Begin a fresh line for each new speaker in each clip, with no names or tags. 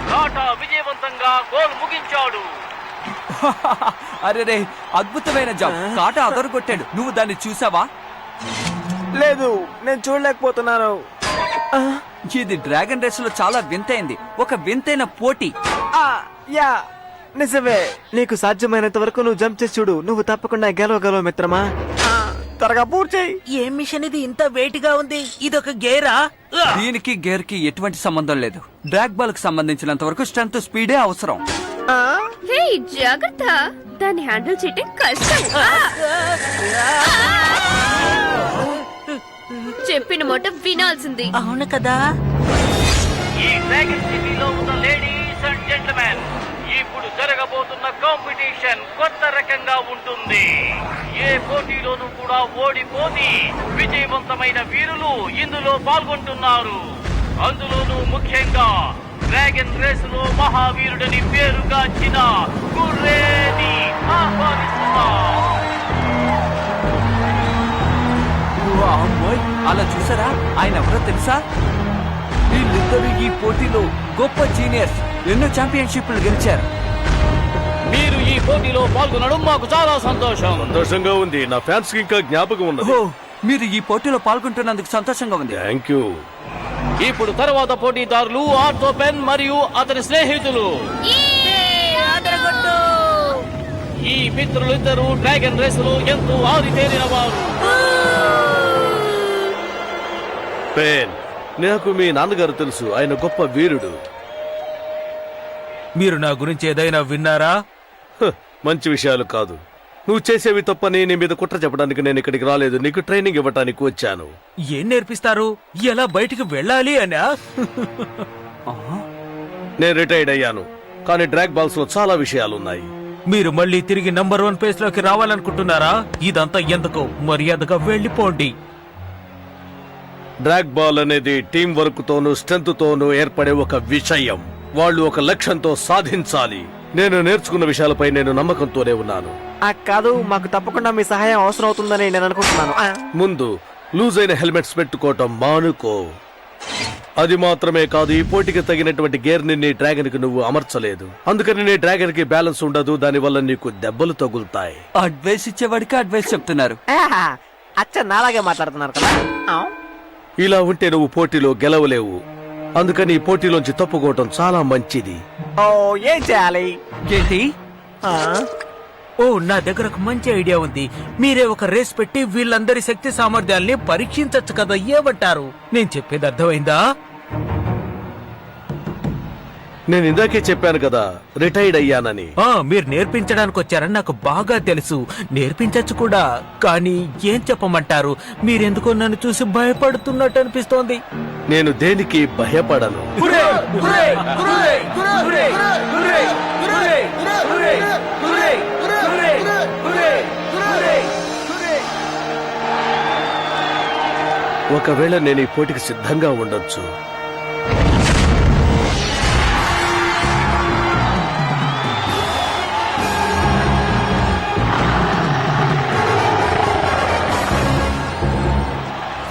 టాటా విజయవంతంగా గోల్ ముగించాడు.
అరే అద్భుతమైన జంప్. కాటా అదరగొట్టాడు. నువ్వు దాన్ని చూసావా?
లేదు, నేను చూడలేకపోతున్నాను.
ఇది డ్రాగన్ రేస్ లో చాలా వింతైంది, ఒక వింతైన పోటీ.
యా నిజమే. నీకు సాధ్యమైనంత వరకు నువ్వు జంప్ చేసి చూడు. నువ్వు తప్పకుండా గెలవగలవు మిత్రమా. త్వరగా పూర్తి చేయి.
ఏం మిషన్ ఇది ఇంత వెయిట్ గా ఉంది? ఇదొక గేరా?
దీనికి గేర్ కి ఎటువంటి సంబంధం లేదు. డ్రాగ్ బాల్ కు సంబంధించినంత వరకు స్ట్రెంత్ స్పీడే అవసరం.
హే జాగ్రత్త, దాన్ని హ్యాండిల్ చేయటం కష్టం. చెప్పిన మాట వినాల్సింది.
అవును కదా.
ఈ డ్రాగన్ సిటీలో ఉన్న లేడీస్ అండ్ జెంట్మెన్, ఇప్పుడు జరగబోతున్న కాంపిటీషన్ కొత్త రకంగా ఉంటుంది. ఏ పోటీలోనూ కూడా ఓడిపోని విజయవంతమైన వీరులు ఇందులో పాల్గొంటున్నారు. అందులోనూ ముఖ్యంగా డ్రాగన్ రేస్ లో మహావీరుడని పేరుగాంచిన గుర్రేని ఆహ్వానిస్తున్నారు.
అలా చూసారా? ఆయన ఎవరో తెలుసా? వీళ్ళిద్దరూ ఈ పోటీలో గొప్ప జీనియర్స్. ఎన్నో ఛాంపియన్షిప్లు గెలిచారు.
మీరు ఈ పోటీలో పాల్గొనడం మాకు చాలా సంతోషం.
సంతోషంగా ఉంది. నా ఫ్యాన్స్ కి ఇంకా జ్ఞాపకం ఉన్నది.
మీరు ఈ పోటీలో పాల్గొంటున్నందుకు సంతోషంగా ఉంది.
Thank you.
ఇప్పుడు తర్వాత పోటీదారులు ఆర్థో పెన్ మరియు అతని స్నేహితులు. ఈ మిత్రులిద్దరూ డ్రాగన్ రేసులో ఎంతో ఆరితేరిన వారు.
పెన్, నాకు మీ నాన్నగారు తెలుసు. ఆయన గొప్ప వీరుడు.
మీరు నా గురించి ఏదైనా విన్నారా?
మంచి విషయాలు కాదు. నువ్వు చేసేవి తప్పని నీ మీద కుట్ర చెప్పడానికి నేను ఇక్కడికి రాలేదు. నీకు ట్రైనింగ్ ఇవ్వడానికి వచ్చాను.
ఏం నేర్పిస్తారు? ఎలా బయటికి వెళ్ళాలి అనా?
నేను రిటైర్డ్ అయ్యాను, కానీ డ్రాగ్ బాల్స్ లో చాలా విషయాలున్నాయి.
మీరు మళ్ళీ తిరిగి నంబర్ 1 ప్లేస్ లోకి రావాలనుకుంటున్నారా? ఇదంతా ఎందుకు? మర్యాదగా వెళ్ళిపోండి.
డ్రాగ్ బాల్ అనేది టీం వర్క్ తోనూ స్ట్రెంత్ తోనూ ఏర్పడే ఒక విషయం. వాళ్ళు ఒక లక్ష్యంతో సాధించాలి. నేను నేర్చుకున్న విషయాలపై నేను నమ్మకంతోనే ఉన్నాను.
కాదు, మాకు తప్పకుండా మీ సహాయం అవసరం అవుతుందని నేను అనుకుంటున్నాను.
ముందు లూజ్ అయిన హెల్మెట్స్ పెట్టుకోవటం మానుకో. అది మాత్రమే కాదు, ఈ పోటీకి తగినటువంటి గేర్ ని నీ డ్రాగన్ కి నువ్వు అమర్చలేదు. అందుకని నీ డ్రాగన్ కి బ్యాలెన్స్ ఉండదు. దానివల్ల నీకు దెబ్బలు తగులుతాయి.
అడ్వైస్ ఇచ్చేవాడికి అడ్వైస్ చెప్తున్నారు.
అచ్చ నాలాగే మాట్లాడుతున్నారు కదా.
ఇలా ఉంటే నువ్వు పోటీలో గెలవలేవు. అందుకని ఈ పోటీలోంచి తప్పుకోవటం చాలా మంచిది.
ఏం చేయాలి?
ఏంటి?
ఓ, నా దగ్గర ఒక మంచి ఐడియా ఉంది. మీరే ఒక రేస్ పెట్టి వీళ్ళందరి శక్తి సామర్థ్యాల్ని పరీక్షించచ్చు కదా. ఏమంటారు? నేను చెప్పేది అర్థమైందా?
నేను ఇందాకే చెప్పాను కదా, రిటైర్డ్ అయ్యానని.
మీరు నేర్పించడానికి వచ్చారని నాకు బాగా తెలుసు. నేర్పించచ్చు కూడా. కానీ ఏం చెప్పమంటారు? మీరెందుకో నన్ను చూసి భయపడుతున్నట్టు అనిపిస్తోంది.
నేను దేనికి భయపడను. ఒకవేళ నేను ఈ పోటీకి సిద్ధంగా ఉండొచ్చు.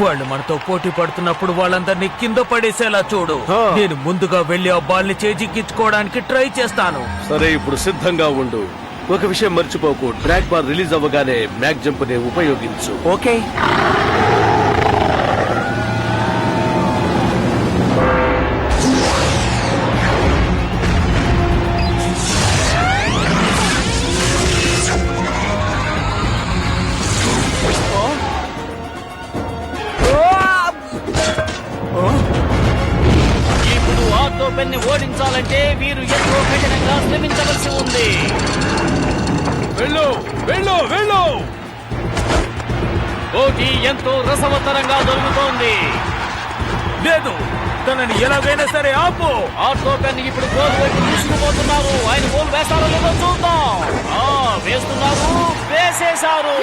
వాళ్ళు మనతో పోటీ పడుతున్నప్పుడు వాళ్ళందరినీ కింద పడేసేలా చూడు. నేను ముందుగా వెళ్లి ఆ బాల్ ని చేజిక్కించుకోవడానికి ట్రై చేస్తాను.
సరే, ఇప్పుడు సిద్ధంగా ఉండు. ఒక విషయం మర్చిపోకు, డ్రాగ్ బాల్ రిలీజ్ అవ్వగానే మ్యాగ్ జంప్ ని ఉపయోగించు.
ఓకే.
ఇప్పుడు ఆర్థో పెన్ ని ఓడించాలంటే వీరు ఎంతో కఠినంగా శ్రమించవలసి ఉంది.
వెళ్ళు వెళ్ళు వెళ్ళు.
పోటీ ఎంతో రసవత్తరంగా జరుగుతోంది.
లేదు, తనని ఎలాగైనా సరే ఆపు.
ఆర్థో పెన్ ఇప్పుడు గోల్ వైపు తీసుకుపోతున్నారు. ఆయన గోల్ వేస్తారో లేదో చూద్దాం. వేస్తున్నారు, వేసేశారు.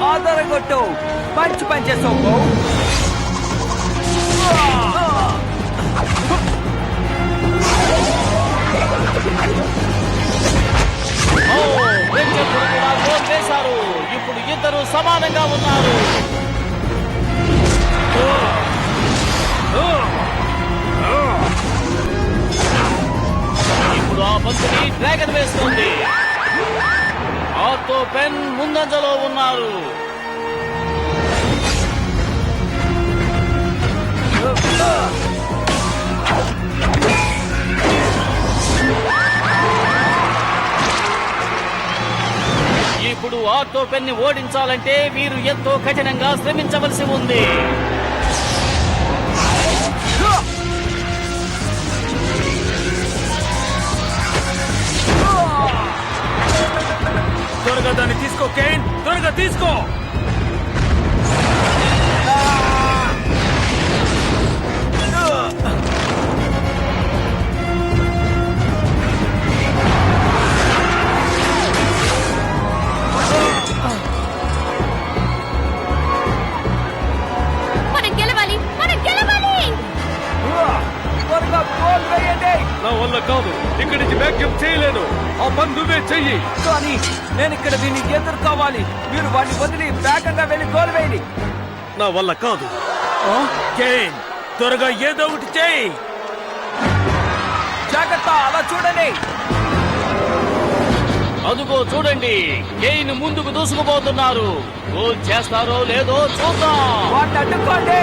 ఆదరగొట్టు. మంచి పని చేసావు.
చెప్పుడు కూడా గోల్ వేశారు. ఇప్పుడు ఇద్దరు సమానంగా ఉన్నారు. ఇప్పుడు ఆ బంతిని డ్రాగన్ వేస్తుంది. ఆర్తో పెన్ ముందంజలో ఉన్నారు. ఇప్పుడు ఆర్తో పెన్ ని ఓడించాలంటే వీరు ఎంతో కఠినంగా శ్రమించవలసి ఉంది.
త్వరగా దాన్ని తీసుకో కేన్, త్వరగా తీసుకో.
మనం గెలవాలి, మనం గెలవాలి.
త్వరగా గోల్ వేయండి.
నా వల్ల కాదు, ఇక్కడి నుంచి బ్యాక్అప్ చేయలేను. ఆ పని నువ్వే చెయ్యి.
కానీ నేను ఇక్కడ దీన్ని ఎదుర్కోవాలి. మీరు వాడిని వదిలి వేగంగా వెళ్ళి గోల్ వేయండి.
నా వల్ల కాదు.
కేన్, త్వరగా ఏదో ఒకటి చేయి.
జాగ్రత్త, అలా చూడండి.
అదుగో చూడండి, కేన్ ముందుకు దూసుకుపోతున్నారు. గోల్ చేస్తారో లేదో చూద్దాం.
వాడిని అడ్డుకోండి.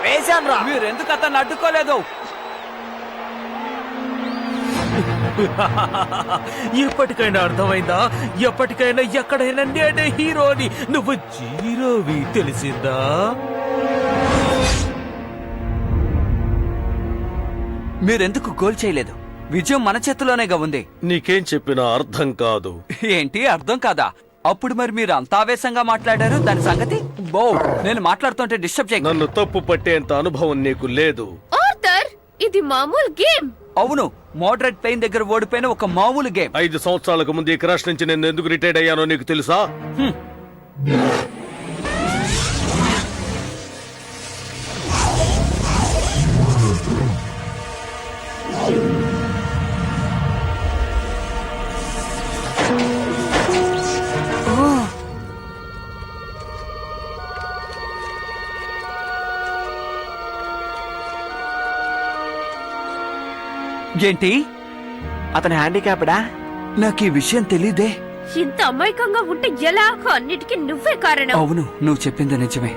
వేసాన్రా. మీరు ఎందుకు అతన్ని అడ్డుకోలేదు?
ఎప్పటికైనా అర్థమైందా? ఎప్పటికైనా ఎక్కడైనా నేనే హీరోని, నువ్వు జీరోవి, తెలిసిందా?
మీరెందుకు గోల్ చేయలేదు? విజయం మన చేతిలోనేగా ఉంది.
నీకేం చెప్పినా అర్థం కాదు.
ఏంటి అర్థం కాదా? అప్పుడు మరి మీరు అంత ఆవేశంగా మాట్లాడారు, దాని సంగతి? బో, నేను మాట్లాడుతుంటే డిస్టర్బ్ చేయకు.
నన్ను తప్పు పట్టేంత అనుభవం నీకు లేదు.
ఆర్థర్, ఇది మామూలు గేమ్.
అవును, మోడరేట్ పెయిన్ దగ్గర ఓడిపోయిన ఒక మామూలు గేమ్.
5 సంవత్సరాలకు ముందు ఈ క్రాష్ నుంచి నేను ఎందుకు రిటైర్డ్ అయ్యానో నీకు తెలుసా?
ఏంటి?
అతని హ్యాండిక్యాప్డా?
నాకు ఈ విషయం తెలీదే.
ఇంత అమాయకంగా ఉంటే ఎలా? అన్నిటికీ నువ్వే కారణం.
అవును, నువ్వు చెప్పింది నిజమే.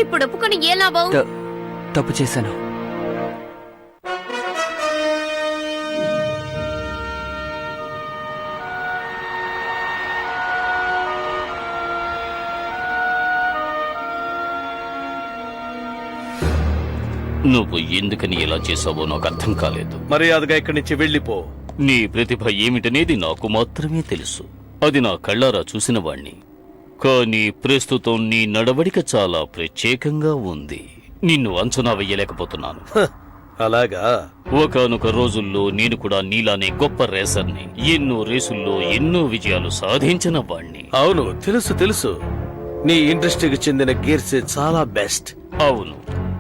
ఇప్పుడు ఒప్పుకొని ఏ లాభం?
తప్పు చేశాను.
నువ్వు ఎందుకని ఇలా చేసావో నాకు అర్థం కాలేదు.
మర్యాదగా ఇక్కడి నుంచి వెళ్ళిపో.
నీ ప్రతిభ ఏమిటనేది నాకు మాత్రమే తెలుసు. అది నా కళ్ళారా చూసిన వాణ్ణి. కానీ ప్రస్తుతం నీ నడవడిక చాలా ప్రత్యేకంగా ఉంది. నిన్ను అంచనా వెయ్యలేకపోతున్నాను.
అలాగా?
ఒకానొక రోజుల్లో నేను కూడా నీలానే గొప్ప రేసర్ని. ఎన్నో రేసుల్లో ఎన్నో విజయాలు సాధించిన వాణ్ణి.
అవును, తెలుసు తెలుసు. నీ ఇండస్ట్రీకి చెందిన గేర్సే చాలా బెస్ట్.
అవును,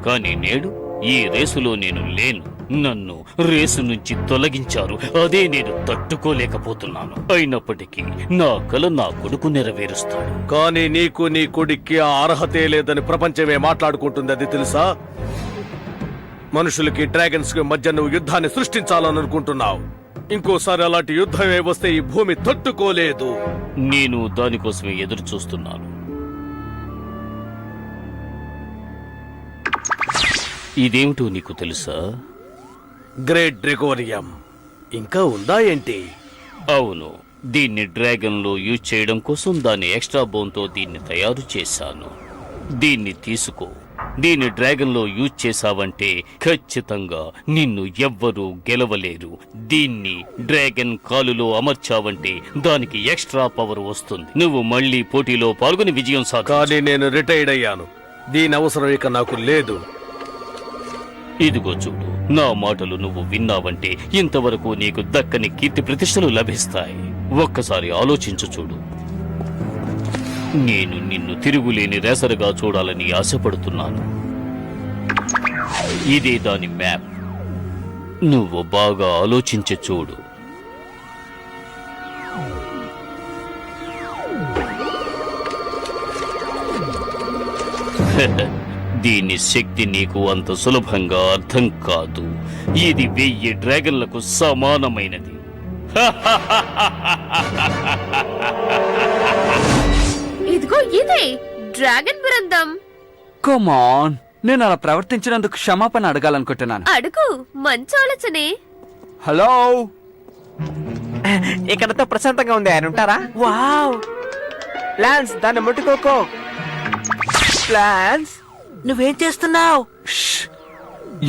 కానీ నేడు ఈ రేసులో నేను లేను. నన్ను రేసు నుంచి తొలగించారు. అదే నేను తట్టుకోలేకపోతున్నాను. అయినప్పటికీ నా కల నా కొడుకు నెరవేరుస్తాడు.
కానీ నీకు నీ కొడుక్కి ఆ అర్హతే లేదని ప్రపంచమే మాట్లాడుకుంటుంది. అది తెలుసా? మనుషులకి డ్రాగన్స్ కి మధ్య నువ్వు యుద్ధాన్ని సృష్టించాలని అనుకుంటున్నావు. ఇంకోసారి అలాంటి యుద్ధమే వస్తే ఈ భూమి తట్టుకోలేదు.
నేను దానికోసమే ఎదురు చూస్తున్నాను. ఇదేమిటో నీకు తెలుసా?
గ్రేట్ డ్రెగోరియం. ఇంకా ఉందా ఏంటి?
అవును, దీన్ని డ్రాగన్ లో యూజ్ చేయడం కోసం దాని ఎక్స్ట్రా బోన్ తో దీన్ని తయారు చేశాను. దీన్ని తీసుకో. దీన్ని డ్రాగన్ లో యూజ్ చేశావంటే ఖచ్చితంగా నిన్ను ఎవ్వరూ గెలవలేరు. దీన్ని డ్రాగన్ కాలులో అమర్చావంటే దానికి ఎక్స్ట్రా పవర్ వస్తుంది. నువ్వు మళ్ళీ పోటీలో పాల్గొని విజయం
కానీ నేను రిటైర్డ్ అయ్యాను. దీని అవసరం ఇక నాకు లేదు.
ఇదిగో చూడు, నా మాటలు నువ్వు విన్నావంటే ఇంతవరకు నీకు దక్కని కీర్తి ప్రతిష్టలు లభిస్తాయి. ఒక్కసారి ఆలోచించు చూడు. నేను నిన్ను తిరుగులేని రేసరుగా చూడాలని ఆశపడుతున్నాను. ఇదే దాని మ్యాప్. నువ్వు బాగా ఆలోచించి చూడు. దీని శక్తి నీకు అంత సులభంగా అర్థం కాదు. ఇది 1000 డ్రాగన్లకు సమానమైనది.
ఇదిగో ఇదే డ్రాగన్ బృందం.
కమాన్, నేను అలా ప్రవర్తించినందుకు క్షమాపణ అడగాలనుకుంటున్నాను.
అడుగు, మంచి ఆలోచనే.
హలో,
ఇక్కడతో ప్రశాంతంగా ఉంది, ఆయన ఉంటారా?
వావ్,
లాన్స్, దాన్ని ముట్టుకోకో. లాన్స్,
నువ్వేం చేస్తున్నావు?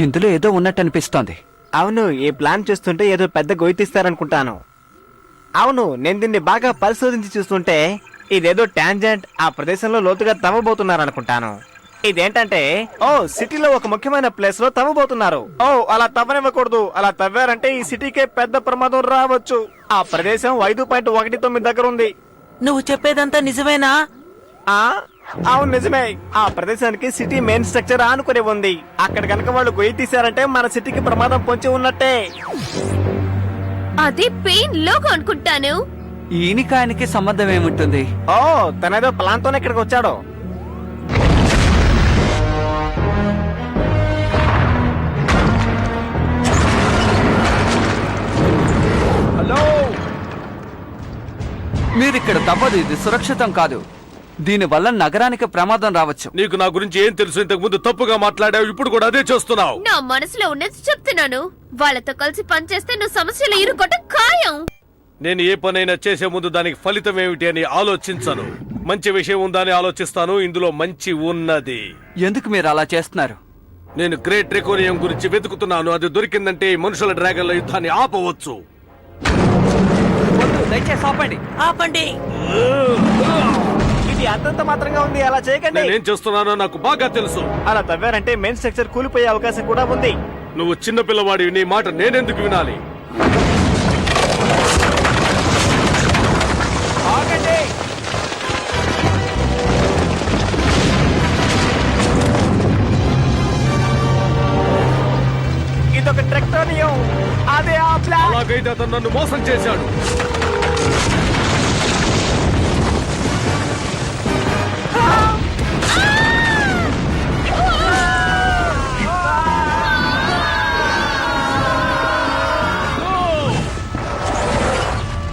ఇందులో ఏదో ఉన్నట్టు అనిపిస్తోంది.
అవును, ఈ ప్లాన్ చూస్తుంటే ఏదో పెద్ద గొయ్యి తీస్తారనుకుంటాను. అవును, నేను దీన్ని బాగా పరిశోధించి చూస్తుంటే ఇదేదో టాంజెంట్ ఆ ప్రదేశంలో లోతుగా తవ్వబోతున్నారనుకుంటాను. ఇదేంటంటే, ఓ సిటీలో ఒక ముఖ్యమైన ప్లేస్ లో తవ్వబోతున్నారు. ఓ అలా తవ్వనివ్వకూడదు. అలా తవ్వారంటే ఈ సిటీకే పెద్ద ప్రమాదం రావచ్చు. ఆ ప్రదేశం 5.19 దగ్గర ఉంది.
నువ్వు చెప్పేదంతా నిజమేనా?
ఆ అవును, నిజమే. ఆ ప్రదేశానికి సిటీ మెయిన్ స్ట్రక్చర్ ఆనుకుని ఉంది. అక్కడ కనుక వాళ్ళు గొయ్యి తీశారంటే మన సిటీకి ప్రమాదం పొంచి ఉన్నట్టే.
అది పెయిన్ లోగో అనుకుంటాను.
ఈయనకి ఆయనకి సంబంధం ఏముంటుంది?
ఓ తనేదో ప్లాన్ తోనే ఇక్కడికి వచ్చాడు.
హలో, మీరిక్కడ తప్పదు. ఇది సురక్షితం కాదు. దీనివల్ల నగరానికి ప్రమాదం రావచ్చు.
నీకు నా గురించి ఏం తెలుసు? ఇంతకు ముందు తప్పుగా మాట్లాడావు, ఇప్పుడు కూడా అదే చేస్తున్నావు.
నా మనసులో ఉన్నది చెప్తున్నాను. వాళ్ళతో కలిసి పనిచేస్తే నువ్వు సమస్యలు ఇరుకోవటం ఖాయం.
నేను ఏ పనైనా చేసే ముందు దానికి ఫలితం ఏమిటి అని ఆలోచించను. మంచి విషయం ఉందా అని ఆలోచిస్తాను. ఇందులో మంచి ఉన్నది.
ఎందుకు మీరు అలా చేస్తున్నారు?
నేను గ్రేట్ డ్రాకోనియం గురించి వెతుకుతున్నాను. అది దొరికిందంటే ఈ మనుషుల డ్రాగన్ల యుద్ధాన్ని ఆపవచ్చు.
వద్దు, దయచేసి ఆపండి.
ఆపండి.
ఇది అంతంత మాత్రంగా ఉంది, అలా చేయకండి.
నేనేం చేస్తున్నానో నాకు బాగా తెలుసు.
అలా తవ్వారంటే మెయిన్ స్ట్రక్చర్ కూలిపోయే అవకాశం కూడా ఉంది.
నువ్వు చిన్న పిల్లవాడివి, నీ మాట నేనెందుకు వినాలి?
ఆగండి. ఇదొక ట్రెక్టోనియం. అదే ఆ ప్లాన్.
అలాగైతే అతను నన్ను మోసం చేశాడు.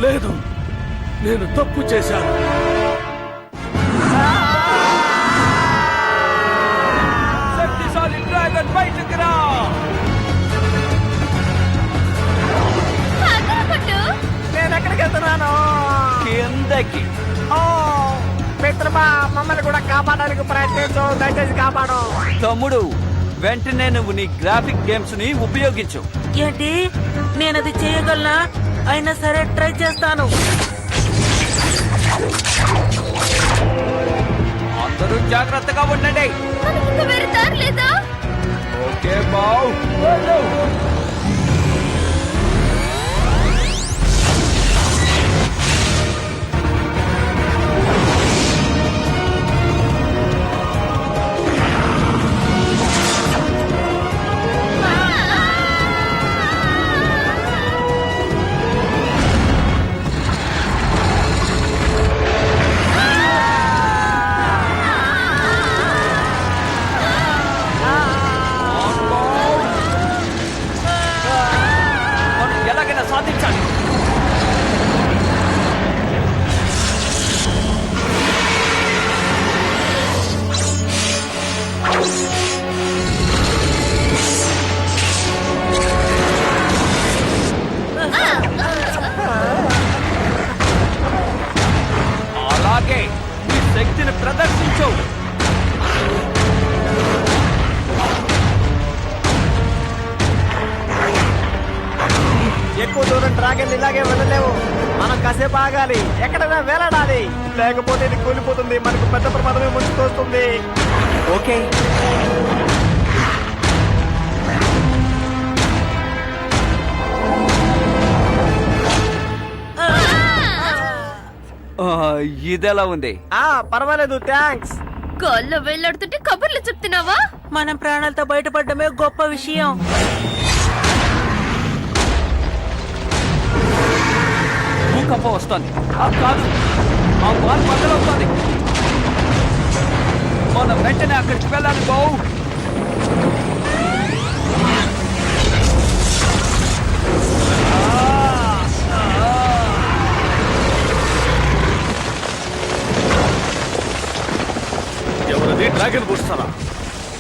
లేదు, నేను తప్పు చేశాను.
శక్తిశాలి డ్రాగన్ బయటకు రా.
అదరగొట్టు.
నేను ఎక్కడికి వెళ్తున్నాను?
కిందకి.
ఓ మిత్రమా, మమ్మల్ని కూడా కాపాడడానికి ప్రయత్నించు. దయచేసి కాపాడు.
తమ్ముడు, వెంటనే నువ్వు నీ గ్రాఫిక్ గేమ్స్ ని ఉపయోగించు.
ఏంటి, నేనది చేయగలనా? అయినా సరే ట్రై చేస్తాను.
అందరూ జాగ్రత్తగా ఉండండి.
మనకి ఇంకా వేరే దారి లేదా?
ఓకే బావ్. మనం ఎలాగైనా సాధించాలి. అలాగే నీ శక్తిని ప్రదర్శించు.
ఎక్కువ దూరం డ్రాగన్ ఇలాగే వెళ్ళలేవు. మనం కాసేపు ఆగాలి, ఎక్కడైనా వేలాడాలి. లేకపోతే ఇది కూలిపోతుంది, మనకు పెద్ద ప్రమాదమే ముంచుకొస్తుంది.
ఓకే. ఇదెలా ఉంది?
పర్వాలేదు, థ్యాంక్స్.
గాల్లో వెళ్ళాడుతుంటే కబుర్లు చెప్తున్నావా?
మనం ప్రాణాలతో బయటపడడమే గొప్ప విషయం.
భూకంపం వస్తుంది. కాదు, ఆ బాల్ బద్దలవుతుంది. మనం వెంటనే అక్కడికి వెళ్ళాలి బావు.
ఎవరిది డ్రాగన్ బూస్టరా?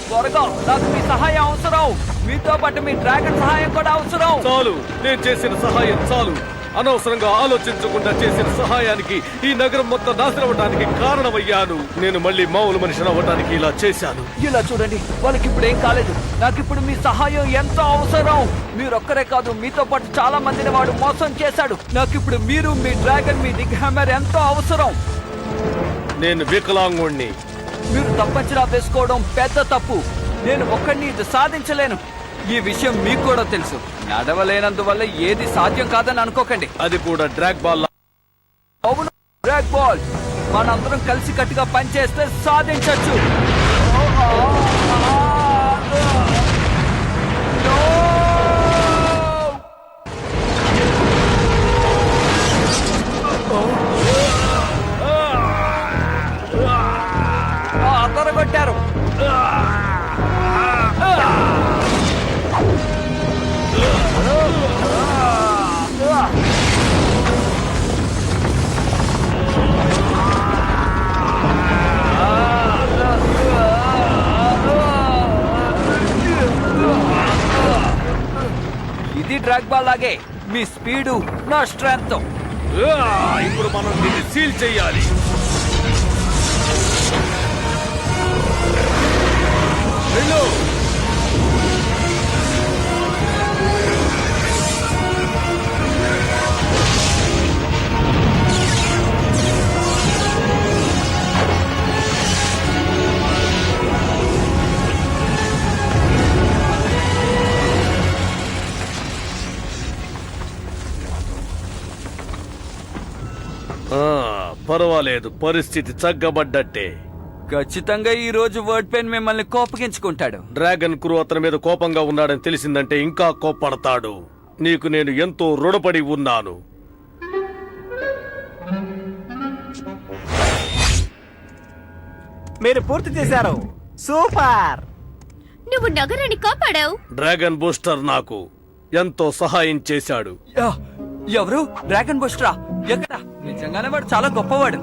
త్వరగా, నాకు మీ సహాయం అవసరం. మీతో పాటు మీ డ్రాగన్ సహాయం కూడా అవసరం.
చాలు, నేను చేసిన సహాయం చాలు. అనవసరంగా ఆలోచించకుండా చేసిన సహాయానికి ఈ నగరం మొత్తం నాశనం అవ్వడానికి కారణమయ్యాను. నేను మళ్ళీ మామూలు మనిషిని అవ్వడానికి ఇలా చేశాను.
ఇలా చూడండి, వాళ్ళకి ఇప్పుడు ఏం కాలేదు. నాకు ఇప్పుడు మీ సహాయం ఎంతో అవసరం. మీరొక్కరే కాదు, మీతో పాటు చాలా మందిని వాడు మోసం చేశాడు. నాకు ఇప్పుడు మీరు, మీ డ్రాగన్, మీ బిగ్ హ్యామర్ ఎంతో అవసరం.
నేను వికలాంగుణ్ణి.
మీరు తప్పంచనా వేసుకోవడం పెద్ద తప్పు. నేను ఒక్కడిని ఇది సాధించలేను. ఈ విషయం మీకు కూడా తెలుసు. నడవలేనందువల్ల ఏది సాధ్యం కాదని అనుకోకండి.
అది కూడా డ్రాగ్ బాల్.
అవును, డ్రాగ్ బాల్. మనందరం కలిసి కట్టుగా పనిచేస్తే సాధించచ్చు. అదరగొట్టారు. ఇది డ్రాగ్ బాల్ లాగే. మీ స్పీడు నా స్ట్రెంగ్త్.
ఇప్పుడు మనం దీన్ని సీల్ చెయ్యాలి. వెళ్ళు. పర్వాలేదు, పరిస్థితి చక్కబడ్డట్టే.
ఖచ్చితంగా ఈ రోజు వర్డ్ పెన్ మిమ్మల్ని కోపగించుకుంటాడు.
డ్రాగన్ క్రూ అతని మీద కోపంగా ఉన్నాడని తెలిసిందంటే ఇంకా కోప్పడతాడు. నీకు నేను ఎంతో రుణపడి ఉన్నాను.
మీరు పూర్తి చేశారు. సూపర్.
నువ్వు నగరాన్ని కాపాడావు.
డ్రాగన్ బూస్టర్ నాకు ఎంతో సహాయం చేశాడు.
ఎవరు? డ్రాగన్ బూస్టరా? ఎక్కడ? నిజంగానే వాడు చాలా గొప్పవాడు.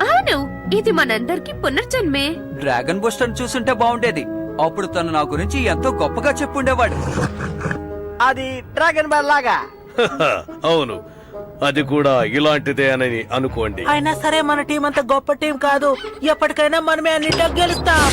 అవును, ఇది మనందరికి పునర్జన్మే.
డ్రాగన్ బూస్టర్ చూసుంటే బాగుండేది. అప్పుడు తను నా గురించి ఎంతో గొప్పగా చెప్పుండేవాడు.
అది డ్రాగన్ బాల్ లాగా.
అవును, అది కూడా ఇలాంటిదే అని అనుకోండి.
అయినా సరే మన టీం అంత గొప్ప టీం కాదు. ఎప్పటికైనా మనమే అన్నింటిలో గెలుస్తాం.